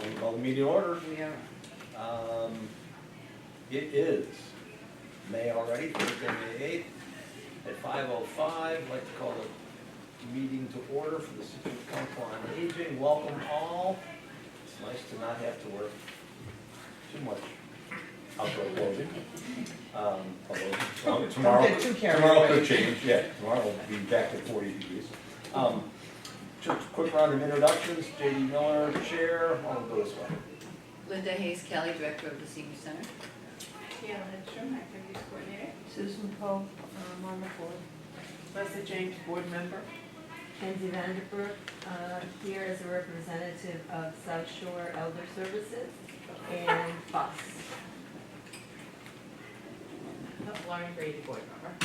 Can we call the meeting to order? We are. It is May already, Thursday, May 8th, at 5:05. I'd like to call the meeting to order for the Scituate Council on Aging. Welcome all. It's nice to not have to work too much outdoor clothing. Although tomorrow, Don't get too carried tomorrow away. could change, yeah, tomorrow will be back to 40 degrees. Just a quick round of introductions. J.D. Miller, Chair, I'll go this way. Linda Hayes Kelly, Director of the Senior Center. Gail Hedstrom, Activities Coordinator. Susan Poe, on the board. Leslie James, Board Member. Kenzie Vanderbrook, here as a representative of South Shore Elder Services and FUS. Lauren Brady, Board Member.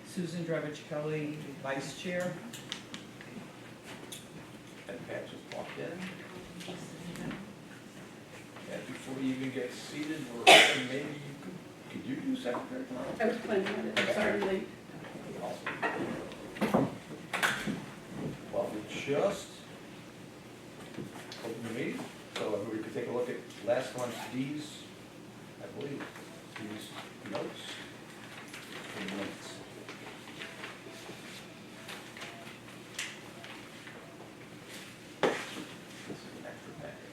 Susan Dravich Kelly, Vice Chair. And Pat just walked in. And before you even get seated, we're hoping maybe could you do secretary tomorrow? I was planning on it, I'm sorry, late. Awesome. Well, we just opened the meeting, so everybody could take a look at last month's D's, I believe, D's notes and minutes. This is an extra packet.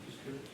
Just curious.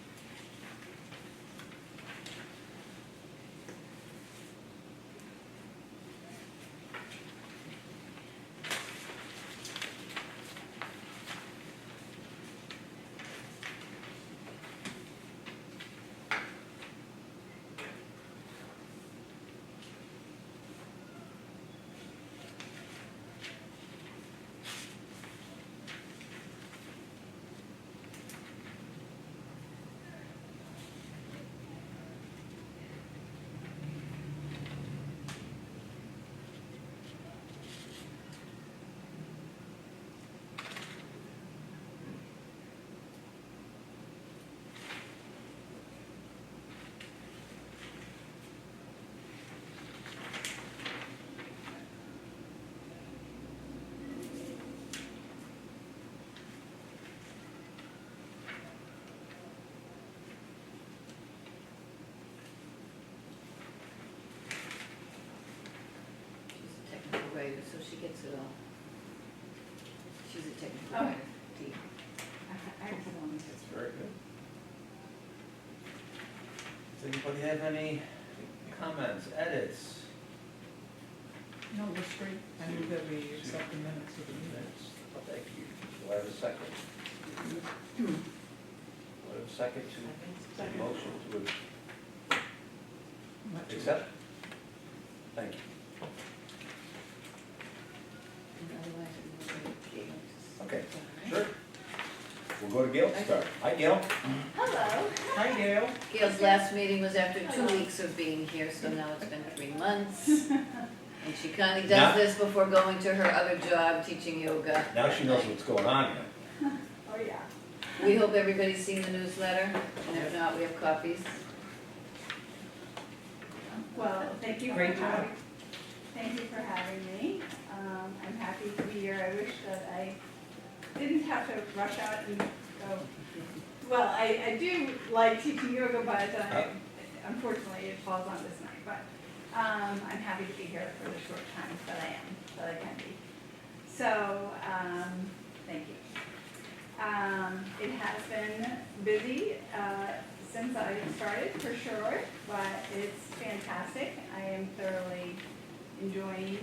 She's a technical writer, so she gets it all. She's a technical Oh. writer. Dee. Excellent. That's very good. Does anybody have any comments, edits? No, that's great. I move that we accept the minutes of the meeting. Minutes? Thank you. Do I have a second? Do I have a second to the motion to Not too- accept? Thank you. And otherwise, we will go to Gail. Okay, All right. sure. We'll go to Gail to start. Hi, Gail. Hello. Hi, Gail. Gail's last meeting was after 2 weeks of being here, so now it's been 3 months. And she kindly Now- does this before going to her other job, teaching yoga. Now she knows what's going on here. Oh, yeah. We hope everybody's seen the newsletter, and if not, we have copies. Well, thank you for Great job. having me. I'm happy to be here. I wish that I didn't have to rush out and go. Well, I do like teaching yoga, but unfortunately it falls on this night. But I'm happy to be here for the short time that I can be. So, thank you. It has been busy since I started, for sure, but it's fantastic. I am thoroughly enjoying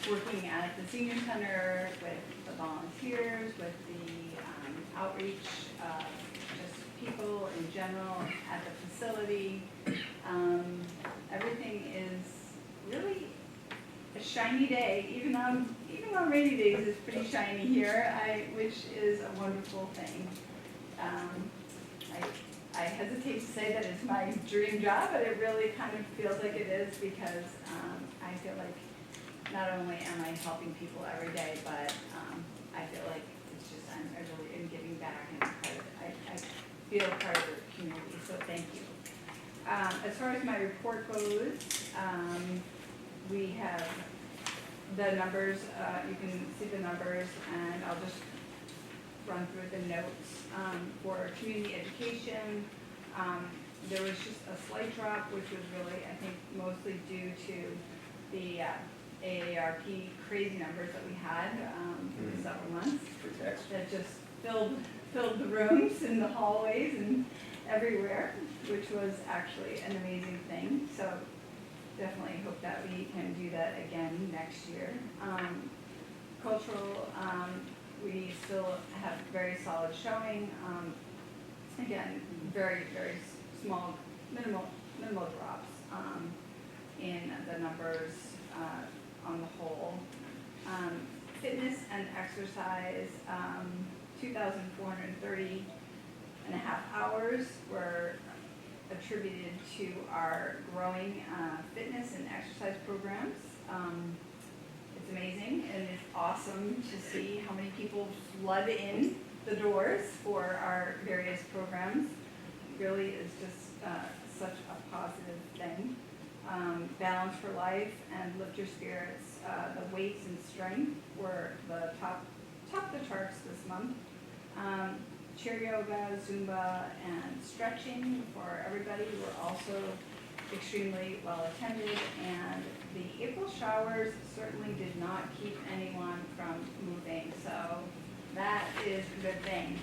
working at the senior center with the volunteers, with the outreach, just people in general at the facility. Everything is really a shiny day, even on rainy days, it's pretty shiny here, which is a wonderful thing. I hesitate to say that it's my dream job, but it really kind of feels like it is because I feel like not only am I helping people every day, but I feel like it's just I really am giving back and I feel part of the community, so thank you. As far as my report goes, we have the numbers, you can see the numbers, and I'll just run through the notes. For community education, there was just a slight drop, which was really, I think, mostly due to the AARP crazy numbers that we had for several months. That just filled the rooms and the hallways and everywhere, which was actually an amazing thing. So definitely hope that we can do that again next year. Cultural, we still have very solid showing. Again, very, very small, minimal drops in the numbers on the whole. Fitness and exercise, 2,430 and a half hours were attributed to our growing fitness and exercise programs. It's amazing and it's awesome to see how many people flood in the doors for our various programs. It really is just such a positive thing. Balance for Life and Lift Your Spirits, the weights and strength were the top the charts this month. Chair yoga, Zumba, and stretching for everybody were also extremely well attended, and the April showers certainly did not keep anyone from moving, so that is a good thing.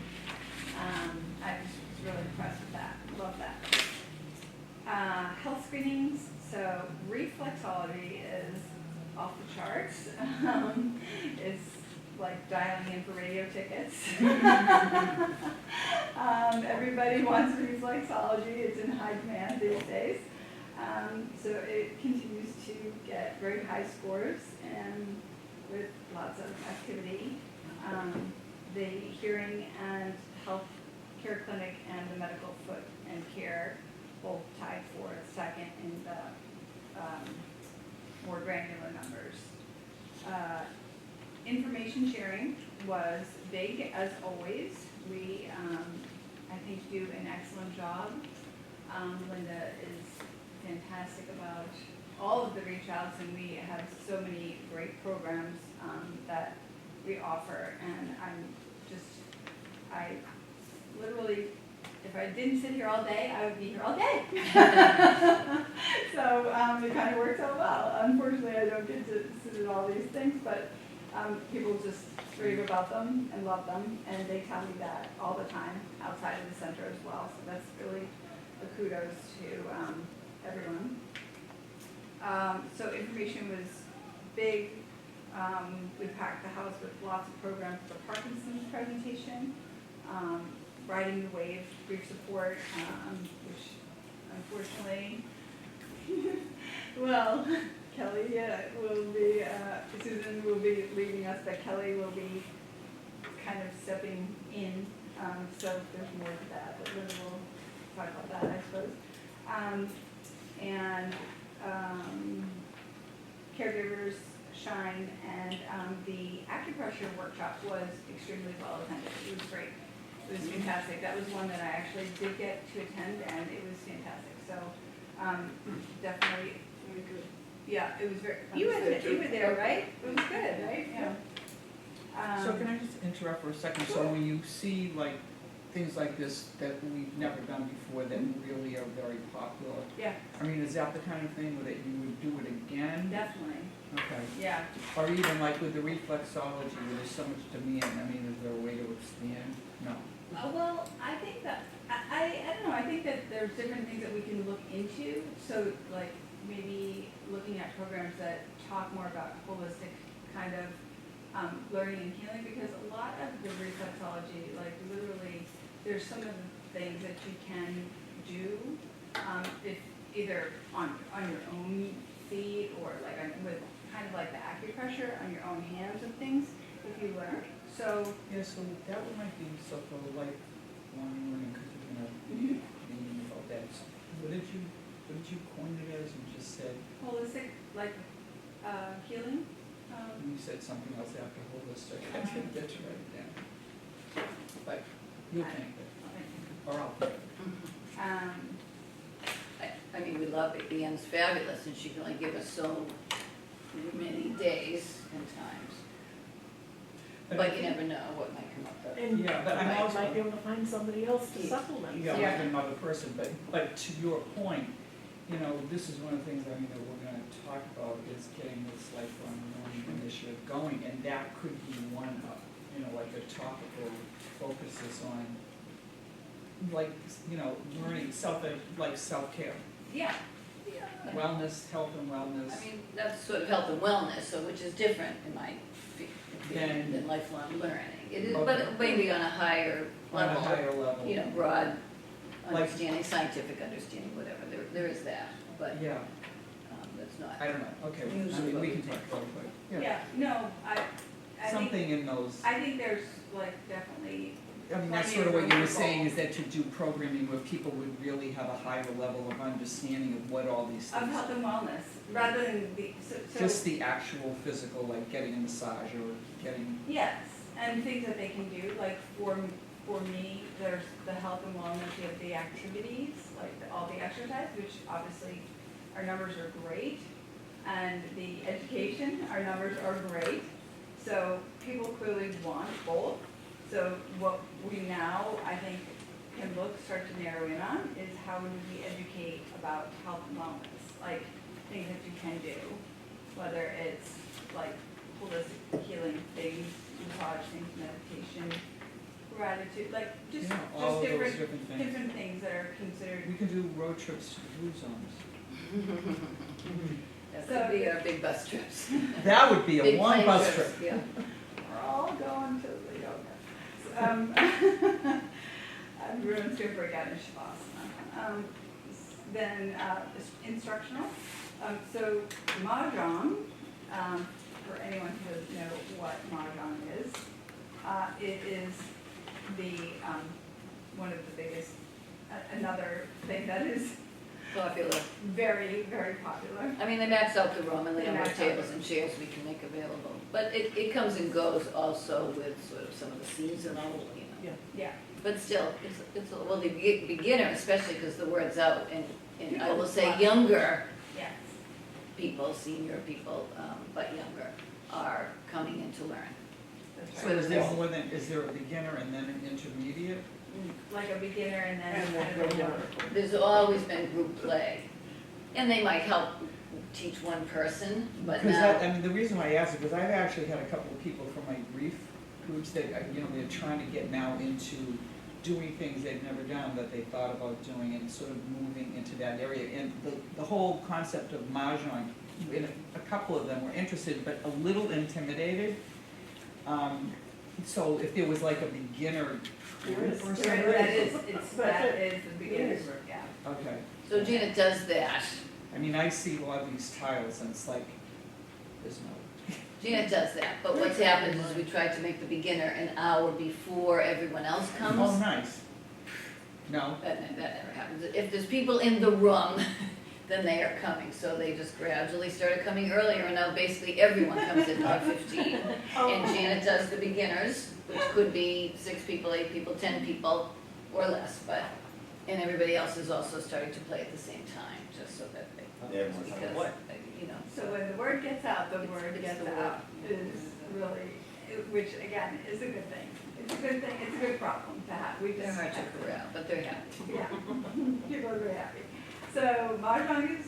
I was really impressed with that, love that. Health screenings, so reflexology is off the charts. It's like dialing in for radio tickets. Everybody wants reflexology, it's in high demand these days. So it continues to get very high scores and with lots of activity. The hearing and health care clinic and the medical foot and care both tied for second in the more granular numbers. Information sharing was big as always. We, I think, do an excellent job. Linda is fantastic about all of the reach outs, and we have so many great programs that we offer, and I literally, if I didn't sit here all day, I would be here all day. So it kind of works out well. Unfortunately, I don't get to sit at all these things, but people just rave about them and love them, and they tell me that all the time outside of the center as well. So that's really a kudos to everyone. So information was big. We packed the house with lots of programs for Parkinson's presentation, riding the wave, grief support, which unfortunately, well, Kelly will be, Susan will be leaving us, but Kelly will be kind of stepping in, so there's more to that, but Linda will talk about that, I suppose. And caregivers shine, and the acupressure workshop was extremely well attended. It was great. It was fantastic. That was one that I actually did get to attend, and it was fantastic. So definitely very good. Yeah, it was very. You were there, right? It was good, right? Yeah. So can I just interrupt for a second? So when you see like things like this that we've never done before that really are very popular, Yeah, I mean, is that the kind of thing that you would do it again? definitely. Okay. Yeah. Or even like with the reflexology, where there's so much demand, I mean, is there a way to expand? No. Well, I think that, I don't know, I think that there's different things that we can look into. So like maybe looking at programs that talk more about holistic kind of learning and healing, because a lot of the reflexology, like literally, there's some of the things that you can do if either on your own feet or like with kind of like the acupressure on your own hands and things if you learn. So, Yeah, so that one might be sort of like one learning, because you're gonna mhm, be about that. So what did you coin it as? You just said, holistic, like, healing. you said something else after holistic. I didn't get to write it down. But you'll think it, or I'll think it. Um, I mean, we love it, Leanne's fabulous, and she can only give us so many days and times. But you never know what might come up. And Yeah, but I'm I also- might be able to find somebody else to supplement. Yeah, Yeah. like another person, but to your point, you know, this is one of the things I mean that we're gonna talk about is getting this lifelong learning initiative going, and that could be one of, you know, like the topical focuses on, like, you know, learning self-care, yeah. wellness, health and wellness. I mean, that's sort of health and wellness, so which is different in my opinion Then- than lifelong learning. It is, Okay. but maybe on a higher On a level, higher level. you know, broad Like- understanding, scientific understanding, whatever, there is that, but Yeah, that's not. I don't know, okay, I Usually mean, what we we can talk about it, but, Yeah, no, I think, something in those. I think there's like definitely, I mean, that's plenty sort of of what you were room for saying, is both. that to do programming where people would really have a higher level of understanding of what all these of things health are. and wellness, rather than the, so. Just the actual physical, like getting a massage or getting, Yes, and things that they can do, like for me, there's the health and wellness, you have the activities, like all the exercise, which obviously our numbers are great, and the education, our numbers are great. So people clearly want both. So what we now, I think, can start to narrow in on is how do we educate about health and wellness, like things that you can do, whether it's like holistic healing things, massage things, meditation, gratitude, like just yeah, all of those different, different things. different things that are considered. We can do road trips to blue zones. That So- could be our big bus trips. That would be a Big one plane bus trips, trip. Yeah. We're all going to the yoga. Everyone's gonna break out in Shavasana. Then instructional. So Mahjong, for anyone who doesn't know what Mahjong is, it is the, one of the biggest, another thing that is Popular. very, very popular. I mean, they max out the room and the They number of max out tables and chairs we can make available. But it comes and goes also with sort of some of the seasonal, you know. Yeah, But still, well, the beginner, especially because the word's out, and I will say People- younger yes. people, senior people, but younger, are coming in to learn. That's So right. is there more than, is there a beginner and then an intermediate? Like a beginner and then And kind we'll of a go more. There's always been group play, and they might help teach one person, but Because that, now, I mean, the reason why I asked is because I've actually had a couple of people from my grief groups that, you know, they're trying to get now into doing things they've never done that they thought about doing and sort of moving into that area. And the whole concept of Mahjong, and a couple of them were interested, but a little intimidated. So if there was like a beginner There group is. or There something. is- that is the beginner's Yes. group, yeah. Okay. so Gina does that. I mean, I see a lot of these tiles and it's like, there's no. Gina does that, but what's happened is we tried to make the beginner an hour before everyone else Oh, comes. nice. No? That never happens. If there's people in the room, then they are coming, so they just gradually started coming earlier, and now basically everyone comes in by 15. And Janet does the beginners, which could be 6 people, 8 people, 10 people, or less, but, and everybody else is also starting to play at the same time, just so that they, Yeah, everyone's on because, the way. you know. So when the word gets out, the It's- word it's gets the word. out is really, which again, is a good thing. It's a good thing, it's a good problem to have. We They're just. hard to corral, but they're happy. Yeah, people are very happy. So Mahjong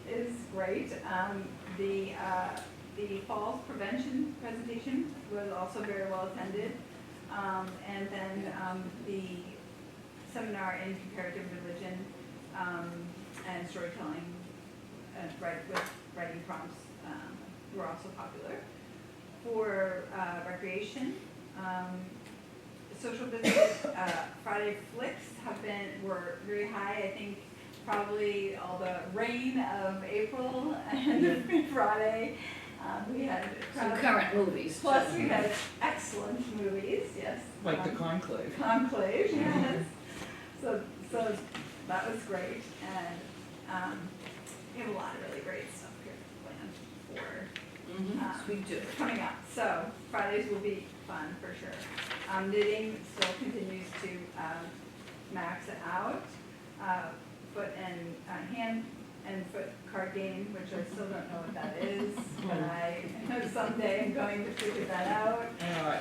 is great. The falls prevention presentation was also very well attended. And then the seminar in comparative religion and storytelling with writing prompts were also popular. For recreation, social business, Friday flicks were very high. I think probably all the rain of April and Friday We had a Some crowd, current movies. plus we had excellent movies, yes. Like the Conclave. Conclave, yes. So that was great, and we have a lot of really great stuff here planned for Mhm, we do. coming up. So Fridays will be fun for sure. Knitting still continues to max it out. Foot and hand and foot card game, which I still don't know what that is, but I know someday I'm going to figure that out.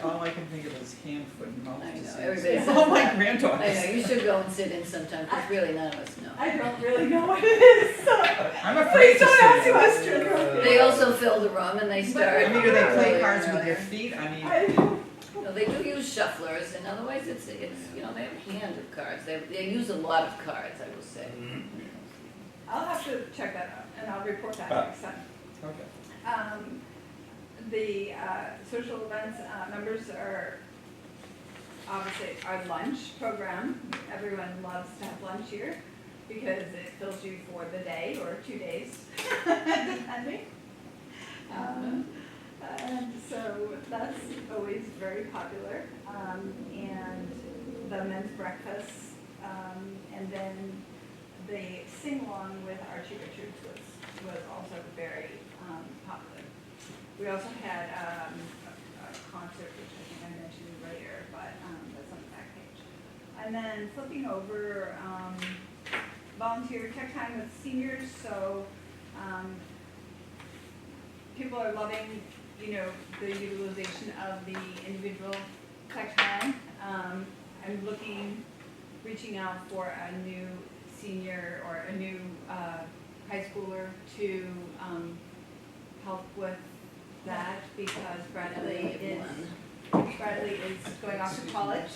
All I can think of is hand, foot, and mouth I know, disease. everybody says All my that. granddaughters. I know, you should go and sit in sometime, because really none of us know. I don't really know what it is, so I'm afraid please to don't sit ask in. questions. They also fill the room and they start. I mean, do they play earlier cards and with their earlier. feet? I mean, I don't. No, they do use shufflers, and otherwise it's, you know, they have a hand of cards. They use a lot of cards, I will say. I'll have to check that out, and I'll report that next time. okay. The social events members are obviously our lunch program. Everyone loves to have lunch here because it fills you for the day or 2 days, depending. And so that's always very popular. And the men's breakfast, and then the sing-along with Archie Richards was also very popular. We also had a concert, which I think I mentioned later, but that's on the back page. And then flipping over, volunteer tech time with seniors, so people are loving, you know, the utilization of the individual tech time. I'm reaching out for a new senior or a new high schooler to help with that because Bradley is going off to college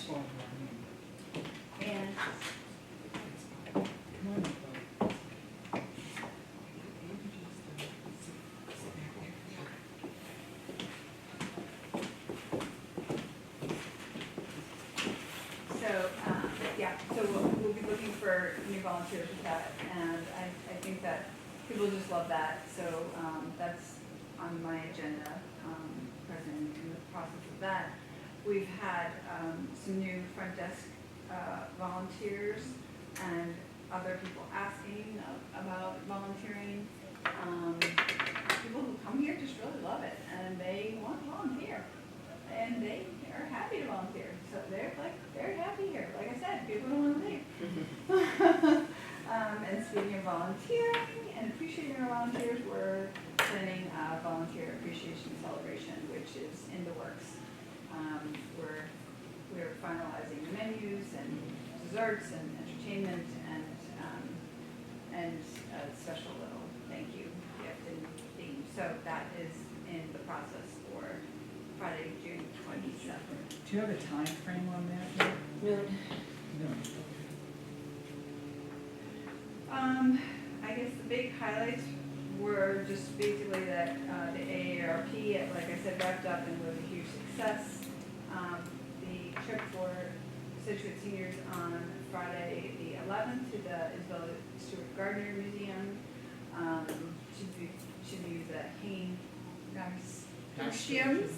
and Come on, Nicole. so we'll be looking for new volunteers with that, and I think that people just love that, so that's on my agenda, present in the process of that. We've had some new front desk volunteers and other people asking about volunteering. People who come here just really love it, and they want to volunteer, and they are happy to volunteer. So they're very happy here. Like I said, people don't want to leave. And speaking of volunteering and appreciating our volunteers, we're planning a volunteer appreciation celebration, which is in the works. We're finalizing the menus and desserts and entertainment and a special little thank you gift and theme. So that is in the process for Friday, June 27th. Do you have a time frame on that? Noon. No. I guess the big highlights were just basically that the AARP, like I said, wrapped up and was a huge success. The trip for Scituate seniors on Friday the 11th to the Isabella Stewart Gardner Museum. Should be the hanging nasturtiums.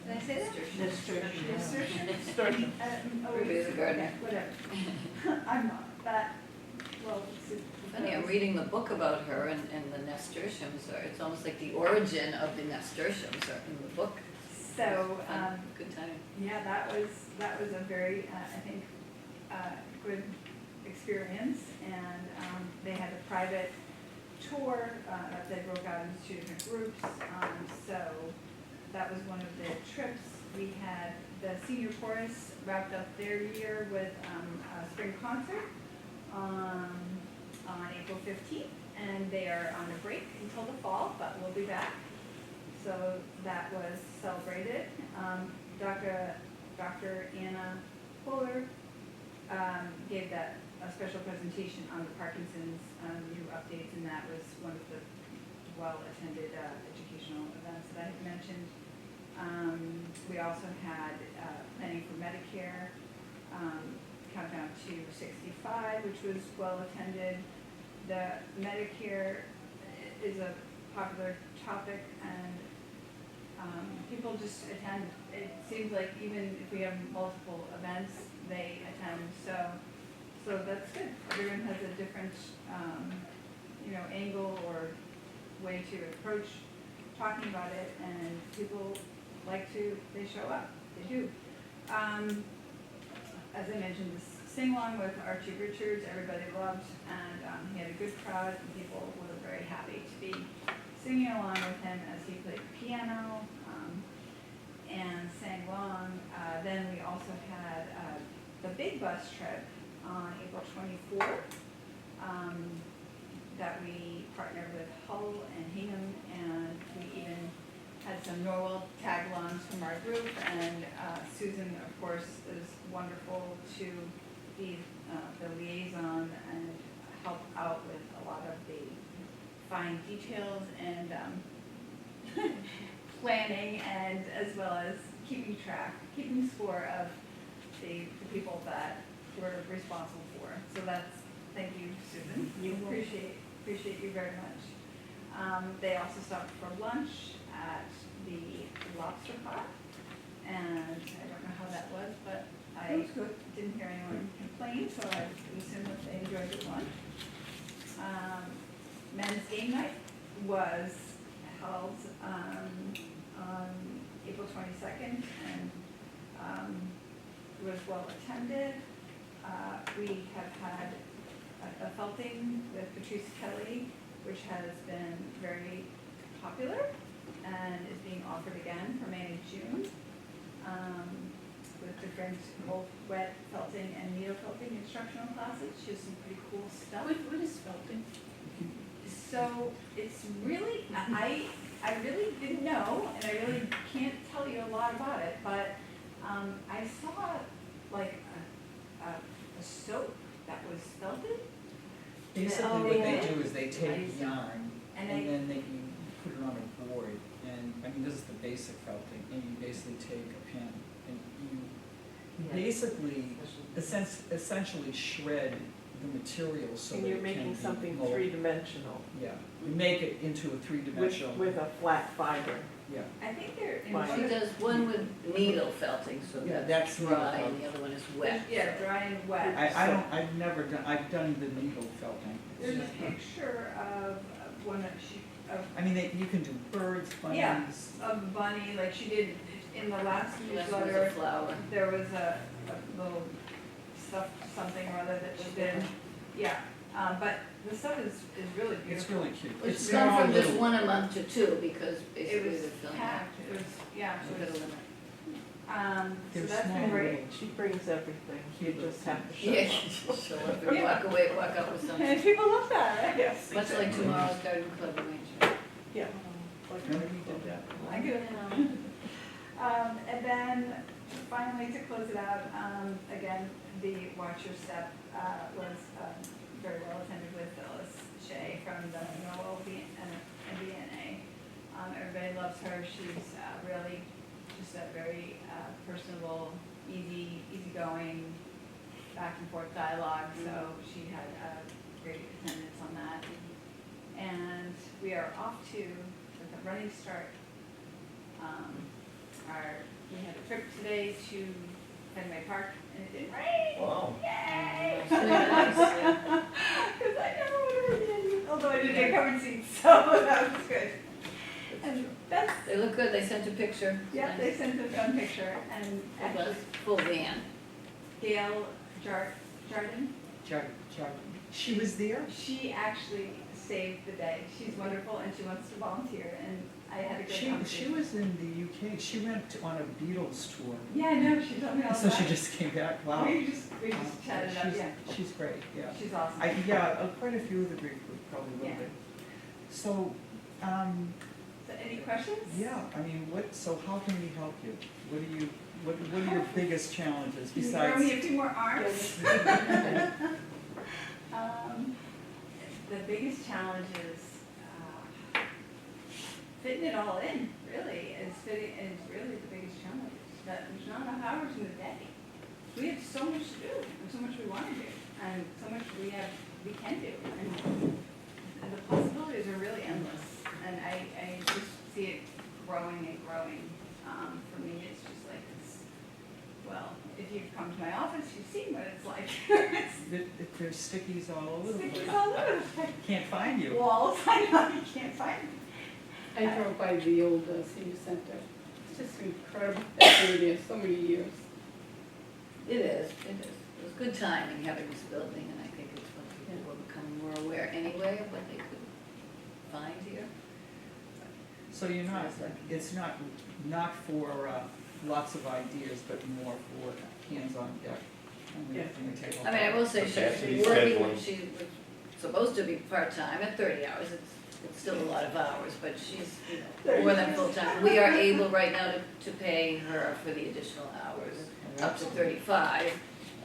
Did I say that? Nasturtium. Everybody's a gardener. Whatever. I'm not that well. Funny, I'm reading the book about her and the nasturtiums are, it's almost like the origin of the nasturtiums are in the book. So, Good time. yeah, that was a very, I think, good experience, and they had a private tour that they broke out into 2 different groups, so that was one of the trips. We had the senior chorus wrapped up their year with a spring concert on April 15th, and they are on a break until the fall, but we'll be back. So that was celebrated. Dr. Anna Fuller gave that a special presentation on the Parkinson's new updates, and that was one of the well-attended educational events that I had mentioned. We also had planning for Medicare, countdown to 65, which was well-attended. The Medicare is a popular topic, and people just attend. It seems like even if we have multiple events, they attend, so that's good. Everyone has a different, angle or way to approach talking about it, and people they show up, they do. As I mentioned, this sing-along with Archie Richards, everybody loved, and he had a good crowd, and people were very happy to be singing along with him as he played piano, and sang along. Then we also had the big bus trip on April 24th, that we partnered with Hull and Hingham, and we even had some Norwell tag-alongs from our group, and Susan, of course, is wonderful to be the liaison and help out with a lot of the fine details and planning, and as well as keeping score of the people that we're responsible for. So thank you, Susan. Appreciate you very much. They also stopped for lunch at the Lobster Pot, and I don't know how that was, but I didn't hear anyone complain, so I assume that they enjoyed the lunch. Men's game night was held on April 22nd, and was well attended. We have had a felting with Patrice Kelly, which has been very popular and is being offered again for May and June, with different both wet felting and needle felting instructional classes. She has some pretty cool stuff. What is felting? So it's really, I really didn't know, and I really can't tell you a lot about it, but I saw like a soap that was felted. Basically, Oh, what yeah. they do is they take yarn And and then you put it on a board, and, I mean, this is the basic felting, and you basically take a pin and you basically essentially shred the material so And that you're it can making be something molded. three-dimensional Yeah, you make it into a three-dimensional. with a flat fiber. Yeah, I think they're in Fine. She does one with needle felting, so Yeah, that's that's needle dry, and felting. the other one is wet. Yeah, dry and wet. I've never done, I've done the needle felting. There's a picture of one that I mean, you can do birds, bunnies. Yeah. of Bunny, like she did in the last The last one's a newsletter. flower. There was a little something or other that she did. Yeah, but the stuff is really beautiful. It's really cute. It's they're all gone from just little- one a month to two, because It basically was they're filling out. packed, it was, yeah, So we it got a was, limit. so They're that's small. been great. She brings everything, you just have to show Yeah, up. show up and walk away, walk out with something. And people love that, right? Yes. Much like tomorrow's garden club arrangement. Yeah. Like Remember we we did that? I could. And then finally, to close it out, again, the Watch Your Step was very well attended with Phyllis Shea from the Norwell MBNA. Everybody loves her. She's really just a very personable, easygoing, back and forth dialogue. So she had great attendance on that. And we are off to, with a running start, we had a trip today to Fenway Park, and it didn't rain. Wow. Yay! It's really nice, yeah. Because I never would have been, although I did get covered seats, so that was good. And that's, They look good, they sent a picture. yeah, they sent a fun picture, and It actually, was full van. Gail Jardin, She was there? she actually saved the day. She's wonderful, and she wants to volunteer, and I had a good She conversation. was in the UK. She went on a Beatles tour. Yeah, no, she told me all So about she it. just came back. Wow. We just chatted up, She's- yeah. She's great, yeah. She's awesome. Quite a few of the group probably will Yeah. be. So, So any questions? yeah, I mean, so how can we help you? What are your biggest challenges Can you besides? throw me a few more arms? The biggest challenge is fitting it all in, really, is really the biggest challenge. That there's not enough hours in the day. We have so much to do, and so much we want to do, and so much we can do, and the possibilities are really endless. And I just see it growing and growing. For me, it's just like it's, well, if you've come to my office, you've seen what it's like. It's There's stickies all over the place. stickies all over the place. Can't find you. Walls, I know, you can't find me. I drove by the old senior center. It's just incredible. It's been there so many years. It is, it is. It was good timing having this building, and I think it's what people were becoming more aware anyway of what they could find here. So you're not, it's not for lots of ideas, but more for hands-on deck. Yeah. I mean, I will say Capacity she's working, scheduling. she was supposed to be part-time at 30 hours. It's still a lot of hours, but she's, you know, more than full-time. We are able right now to pay her for the additional hours, up to 35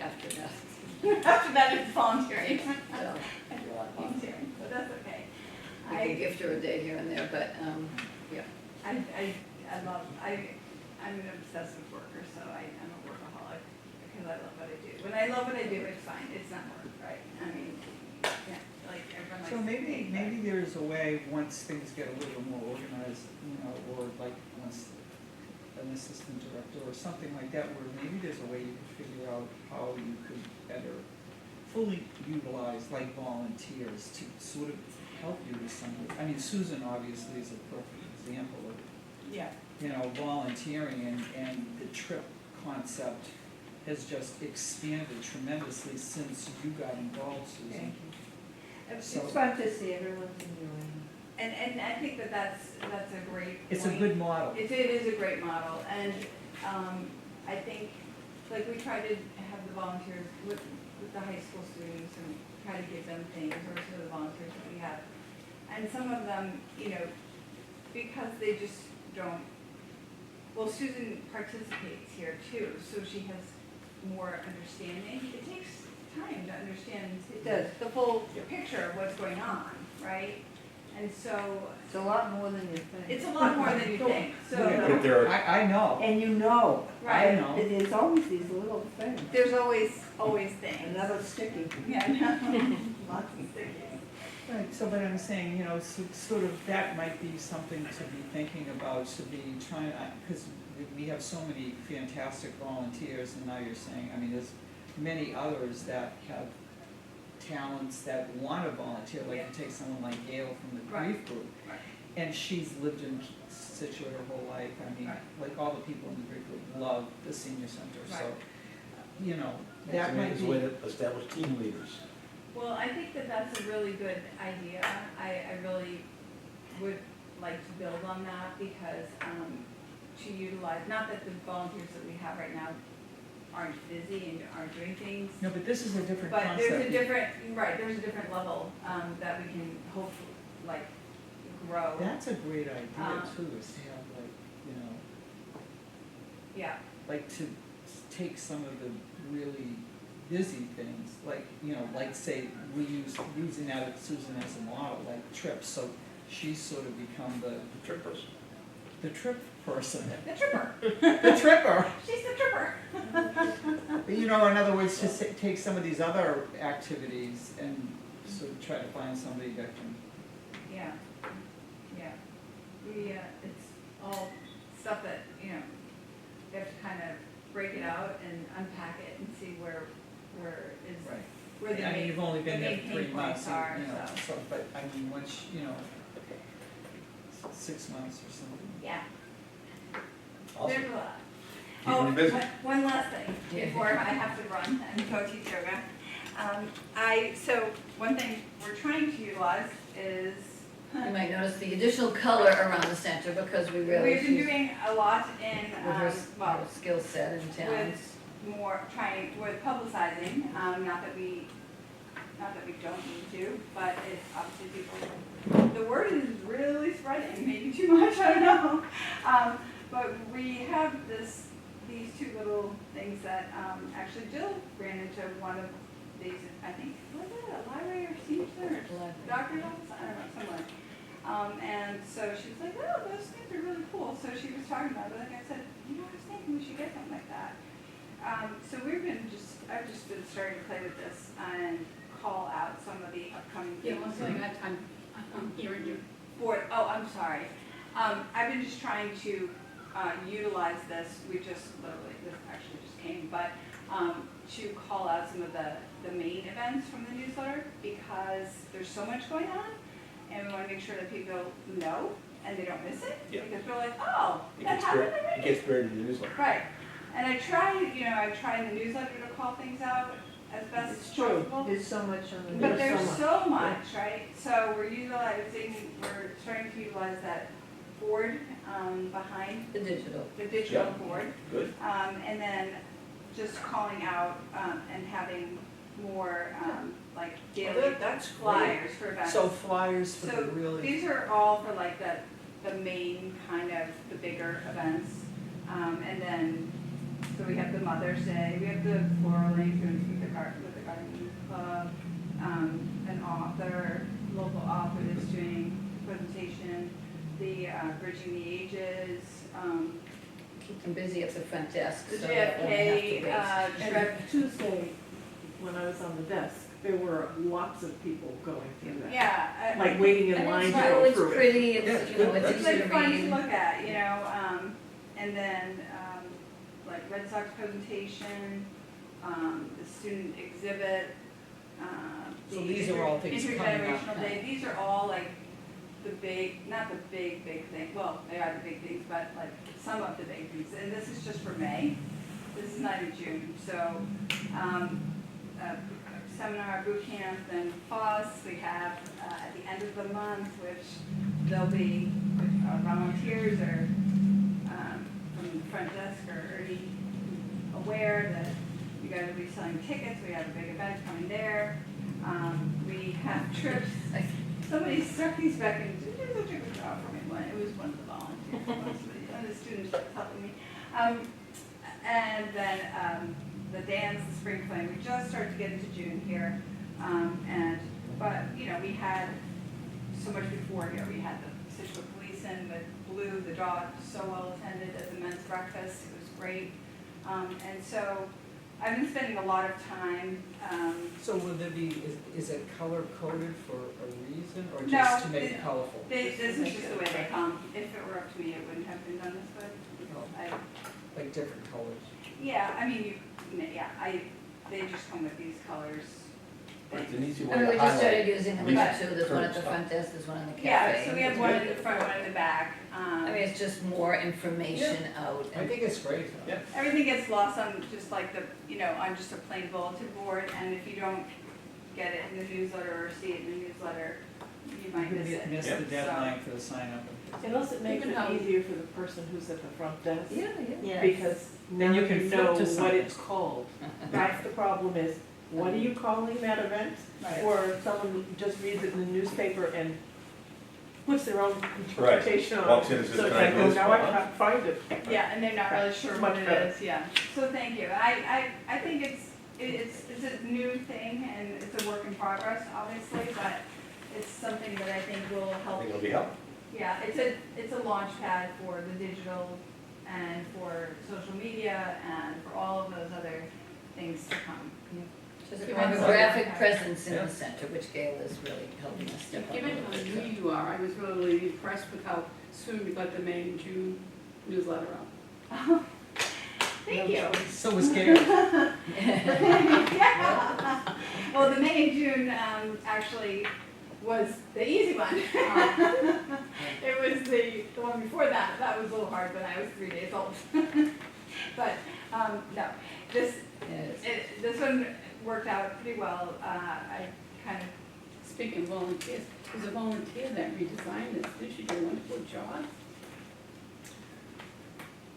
after that. After that, it's volunteering. So I do a lot of volunteering, but that's okay. we can gift her a day here and there, but, yeah. I love, I'm an obsessive worker, so I'm a workaholic because I love what I do. When I love what I do, it's fine, it's not work, right? I mean, yeah, like everyone likes. So to maybe, think that- maybe there's a way, once things get a little more organized, you know, or like once an assistant director or something like that, where maybe there's a way you could figure out how you could better fully utilize like volunteers to sort of help you with some of it. I mean, Susan obviously is a perfect example of, Yeah. you know, volunteering and the trip concept has just expanded tremendously since you got involved, Susan. It's So- It's fun to see everyone's enjoying. And I think that that's a great It's a point. good model. It is a great model, and I think, like, we try to have the volunteers with the high school students and try to give them things, or to the volunteers that we have. And some of them, you know, because they just don't, well, Susan participates here too, so she has more understanding. It takes time to understand It does. the full picture of what's going on, right? And so, It's a lot more than you think. it's a lot more than you think, so. But there are, I know. And you know. Right. I know. There's always these little things. There's always things. Another sticky. Yeah, I know. Lots of stickies. Right, so but I'm saying, you know, sort of that might be something to be thinking about, to be trying, because we have so many fantastic volunteers, and now you're saying, I mean, there's many others that have talents that want to volunteer, like you take someone like Gail from the Right. grief group. Right. And she's lived in Scituate her whole life, I mean, Right. like all the people in the grief group love the senior center, so, Right. you know, it's that might a be. way to establish team leaders. Well, I think that that's a really good idea. I really would like to build on that because, to utilize, not that the volunteers that we have right now aren't busy and aren't doing things, No, but this is a different but concept. there's a different, right, there's a different level, that we can hopefully, like, grow. That's a great idea Um, too, is to have like, you know, Yeah, like to take some of the really busy things, like, you know, like say, using that at Susan as a model, like trips, so she's sort of become The trippers. the trip person, the tripper. the tripper. She's the tripper. You know, in other words, just take some of these other activities and sort of try to find somebody that can. Yeah, yeah. It's all stuff that, you know, you have to kind of break it out and unpack it and see where is, where the I mean, main, you've only been the there main for 3 pain months, points are, you know, so. so, but I mean, once, you know, 6 months or something. Yeah. Awesome. There's a lot. Keep Oh, them busy. one last thing before I have to run and go teach yoga. So one thing we're trying to utilize is, You might notice the additional color around the center because we really. we've been doing a lot in, With her, well, her skill set and talents. with publicizing, not that we don't need to, but it's obviously people, the word is really spreading, maybe too much, I don't know. But we have these two little things that, actually Jill ran into one of these, I think, was it a library or senior center, or doctor's office, I don't know, somewhere. And so she was like, oh, those things are really cool, so she was talking about it, like I said, you know, I was thinking we should get something like that. So I've just been starting to play with this and call out some of the upcoming Yeah, things. once I got time, I'm hearing you. I'm sorry. I've been just trying to utilize this, we just literally, this actually just came, but to call out some of the main events from the newsletter, because there's so much going on, and we want to make sure that people know and they don't miss it. Yeah. Because we're like, oh, It that gets happened buried, already? it gets buried in the newsletter. Right, and I try in the newsletter to call things out as best as It's true, possible. there's so much on the. But there's there's so much, right? So we're starting to utilize that board behind The digital. the digital Yeah. board. Good. And then just calling out and having more like daily That's great. flyers for events. So flyers for the So really, these are all for like the main kind of the bigger events. And then, so we have the Mother's Day, we have the floral arrangements with the garden club, an author, local author that's doing a presentation, the Bridging the Ages, Keep them busy at the front desk, the so that when they JFK, have to race. And Tuesday, when I was on the desk, there were lots of people going through that. yeah. Like waiting in And line it's to cool, go it's through it. pretty, it's, you know, it's It's easy like to fun to read. look at, and then, like Red Sox presentation, the student exhibit, So the these are all things coming up. intergenerational day, these are all like the big, not the big thing, well, they are the big things, but like some of the big things, and this is just for May, this is not in June, so, seminar, boot camp, then FOSS, we have, at the end of the month, which there'll be, volunteers or, from the front desk are already aware that you guys will be selling tickets, we have a big event coming there. We have trips, somebody struck these back and did such a good job for me, it was one of the volunteers, one of the students that was helping me. And then, the dance, the spring fling, we just started to get into June here, but, we had so much before here, we had the Scituate Police in with Blue, the dog, so well attended at the men's breakfast, it was great. And so, I've been spending a lot of time, So will there be, is it color coded for a reason, or No, just to make it- it colorful? this is just the way they come, if it were up to me, it wouldn't have been done this way. Like different colors? Yeah, I mean, they just come with these colors. But it's an easy I way mean, to we just started highlight. using them Right. too, there's one at the Curb front desk, there's one in the cafe. Yeah, so we have one in the front, one in the back. I mean, it's just more information out. I think it's great. Yeah. Everything gets lost on just like on just a plain bulletin board, and if you don't get it in the newsletter or see it in the newsletter, you might miss it. Miss Yeah. the deadline for the sign up. Unless it makes Even it how- easier for the person who's at the front desk. Yeah, yeah. Yes. Because now you you can flip know to what something. it's called. That's the problem is, what are you calling that event? Right. Or someone just reads it in the newspaper and puts their own interpretation on it. Walks in and says, So it's "Can I like, do oh, this now I one?" can't find it. Yeah, and they're not really sure It's what much it better. is, yeah. So thank you. I think it's a new thing, and it's a work in progress, obviously, but it's something that I think will I help. think it'll be helpful. Yeah, it's a launch pad for the digital and for social media and for all of those other things to come. Just Give more of it a some- graphic presence in Yeah. the center, which Gail is really helping us step up a Given little how bit. new you are, I was really impressed with how soon we got the May and June newsletter out. Thank you. So was Gary. Yeah. Well, the May and June actually was the easy one. It was the one before that, that was a little hard, but I was 3 days old. But, no, this Yes. this one worked out pretty well. I kind of, Speaking of volunteers, there's a volunteer that redesigned this, did she do a wonderful job?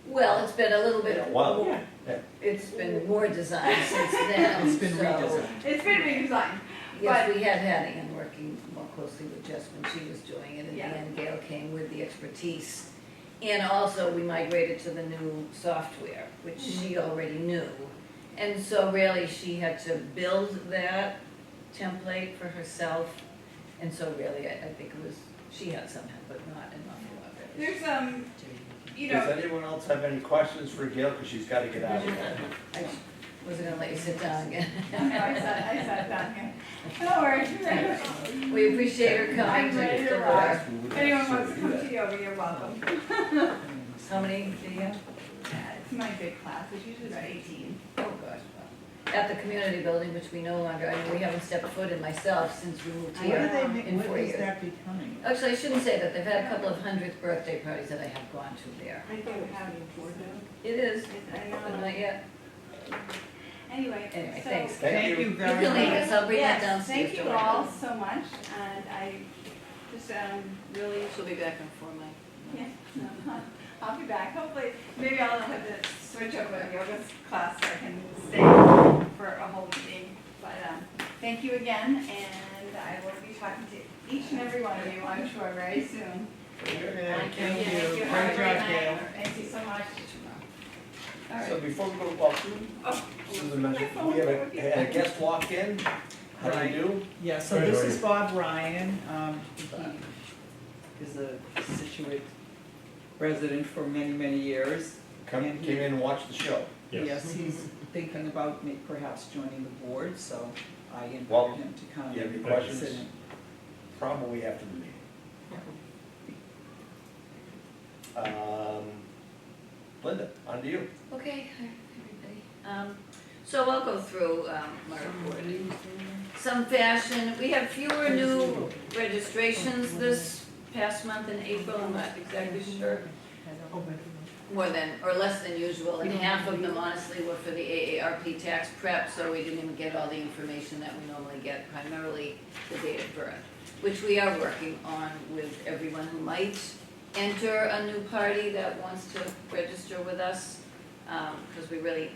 Well, it's been a little bit, Wow. Yeah. it's been more designed since then, It's been so- redesigned. it's been redesigned. Yes, we had Hattie and working more closely with Jess when she was doing it, and Yeah. then Gail came with the expertise. And also, we migrated to the new software, which she already knew. And so really, she had to build that template for herself. And so really, I think it was, she had some help, but not enough of it. There's, Does anyone else have any questions for Gail, because she's got to get out of here? I wasn't gonna let you sit down again. I sat down here. No worries. We appreciate her coming I'm to ready to the rock. door. If anyone wants to come to yoga, you're welcome. How many do you have? It's my big class, it's usually about 18. Oh, gosh. Well, at the community building, which we no longer, I mean, we haven't stepped foot in myself since we moved What here do they make, in what 4 is years. that becoming? Actually, I shouldn't say that. They've had a couple of 100th birthday parties that I have gone to there. I think we're having four now. It is, I but know. not yet. Anyway, Anyway, so. thanks. Thank you. You can leave us, I'll bring that Yes, downstairs. thank you to her. all so much, and I just, really, She'll be back in 4 months. yeah, no, I'll be back, hopefully, maybe I'll have to switch over to yoga class so I can stay for a whole meeting. But, thank you again, and I will be talking to each and every one of you, I'm sure, very soon. Thank you. Thank you. Great Have a great job, night. Gail. Thank you so much. All So right. before we go, well, Oh, Susan mentioned, we have had a guest walk in. How do you do? Yeah, so Right, this right. is Bob Ryan, he is a Scituate resident for many, many years. Came in and watched the show. Yes, he's thinking about perhaps joining the board, so I Well, invited him to come. you have any and questions? sit in. Probably after the meeting. Linda, on to you. Okay, hi, everybody. So I'll go through my report in some fashion. We have fewer new registrations this past month in April, I'm not exactly sure. More than, or less than usual, and half of them honestly were for the AARP tax prep, so we didn't even get all the information that we normally get, primarily the date of birth, which we are working on with everyone who might enter a new party that wants to register with us, because we really,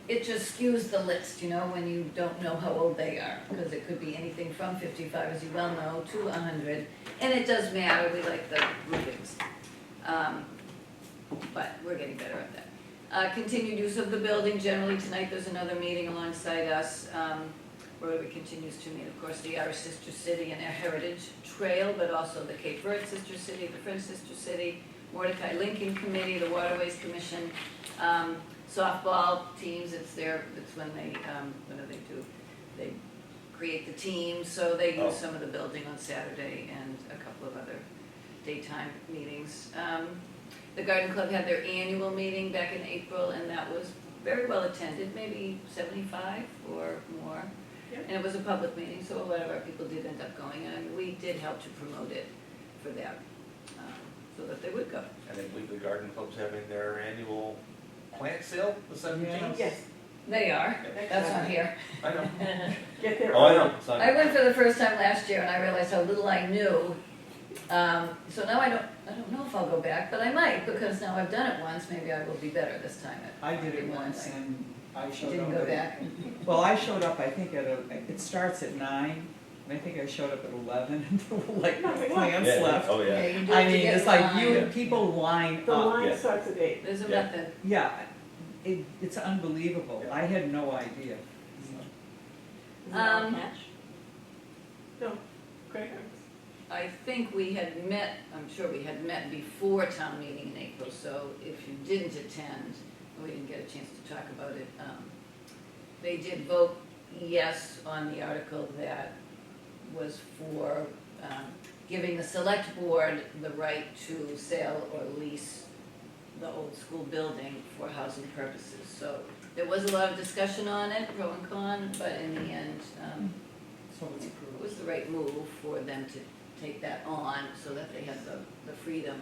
it just skews the list, you know, when you don't know how old they are, because it could be anything from 55, as you well know, to 100, and it does matter, we like the groupings. But we're getting better at that. Continued use of the building, generally tonight there's another meeting alongside us, Rotary continues to meet, of course, the Irish Sister City and their Heritage Trail, but also the Cape Verde Sister City, the French Sister City, Mordecai Lincoln Committee, the Waterways Commission, softball teams, it's when they, what do they do? They create the teams, so they use some of the building on Saturday and a couple of other daytime meetings. The Garden Club had their annual meeting back in April, and that was very well attended, maybe 75 or more. Yep. And it was a public meeting, so a lot of our people did end up going, and we did help to promote it for them, so that they would go. And I believe the Garden Club's having their annual plant sale, the 17th? Yes, They are, that's not here. I know. get there. Oh, I know. It's on- I went for the first time last year, and I realized how little I knew. So now I don't know if I'll go back, but I might, because now I've done it once, maybe I will be better this time at. I did it once and I showed up. Didn't go back. Well, I showed up, I think it starts at 9, and I think I showed up at 11, and there were like No, wait, plants Yeah, left. oh, yeah. You do I have to mean, get it's in like line. people line The up. line Yeah. starts at 8. There's a Yeah. method. Yeah, it's unbelievable. Yeah. I had no idea. Is it all Um, cash? No, credit cards. I think we had met, I'm sure we had met before town meeting in April, so if you didn't attend, we didn't get a chance to talk about it, they did vote yes on the article that was for giving the select board the right to sell or lease the old school building for housing purposes. So there was a lot of discussion on it, pro and con, but in the end, So it's it approved. was the right move for them to take that on so that they had the freedom